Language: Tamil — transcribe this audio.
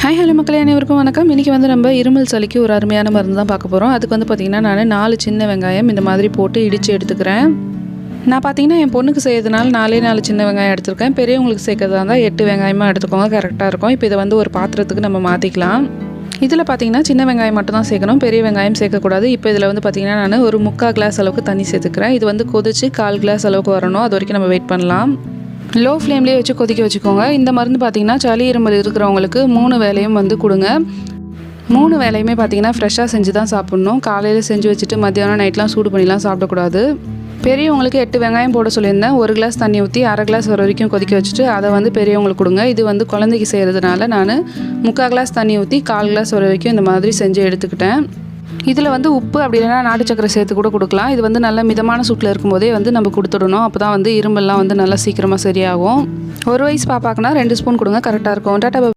ஹாய் ஹலோ மக்களே, அனைவருக்கும் வணக்கம். இன்றைக்கி வந்து நம்ம இருமல் சளிக்கு ஒரு அருமையான மருந்து தான் பார்க்க போகிறோம். அதுக்கு வந்து பார்த்திங்கன்னா நான் 4 சின்ன வெங்காயம் இந்த மாதிரி போட்டு இடித்து எடுத்துக்கிறேன். நான் பார்த்திங்கன்னா என் பொண்ணுக்கு செய்யறதுனால 4 சின்ன வெங்காயம் எடுத்துருக்கேன். பெரியவங்களுக்கு சேர்க்கறதா இருந்தால் 8 வெங்காயமாக எடுத்துக்கோங்க, கரெக்டாக இருக்கும். இப்போ இதை வந்து ஒரு பாத்திரத்துக்கு நம்ம மாற்றிக்கலாம். இதில் பார்த்திங்கன்னா சின்ன வெங்காயம் மட்டும் தான் சேர்க்கணும், பெரிய வெங்காயம் சேர்க்கக்கூடாது. இப்போ இதில் வந்து பார்த்திங்கன்னா நான் ஒரு 3/4 கிளாஸ் அளவுக்கு தண்ணி சேர்த்துக்கிறேன். இது வந்து கொதிச்சு 1/4 கிளாஸ் அளவுக்கு வரணும். அது வரைக்கும் நம்ம வெயிட் பண்ணலாம். லோ ஃப்ளேம்லேயே வச்சு கொதிக்க வச்சுக்கோங்க. இந்த மருந்து பார்த்திங்கன்னா சளி இருமல் இருக்கிறவங்களுக்கு 3 வேளையும் வந்து கொடுங்க. 3 வேளையுமே பார்த்திங்கன்னா ஃப்ரெஷ்ஷாக செஞ்சு தான் சாப்பிட்ணும். காலையில் செஞ்சு வச்சுட்டு மத்தியானம் நைட்லாம் சூடு பண்ணிலாம் சாப்பிடக்கூடாது. பெரியவங்களுக்கு 8 வெங்காயம் போட சொல்லியிருந்தேன். 1 கிளாஸ் தண்ணி ஊற்றி 1/2 கிளாஸ் வர வரைக்கும் கொதிக்க வச்சுட்டு அதை வந்து பெரியவங்களுக்கு கொடுங்க. இது வந்து குழந்தைக்கு செய்கிறதுனால நான் 3/4 கிளாஸ் தண்ணி ஊற்றி 1/4 கிளாஸ் வர வரைக்கும் இந்த மாதிரி செஞ்சு எடுத்துக்கிட்டேன். இதில் வந்து உப்பு அப்படி இல்லைனா நாட்டு சக்கரை சேர்த்து கூட கொடுக்கலாம். இது வந்து நல்ல மிதமான சூட்டில் இருக்கும்போதே வந்து நம்ம கொடுத்துடணும். அப்போ தான் வந்து இரும்பெல்லாம் வந்து நல்லா சீக்கிரமாக சரியாகும். 1 வயசு பாப்பாக்குனா 2 ஸ்பூன் கொடுங்க, கரெக்டாக இருக்கும். டாட்டா.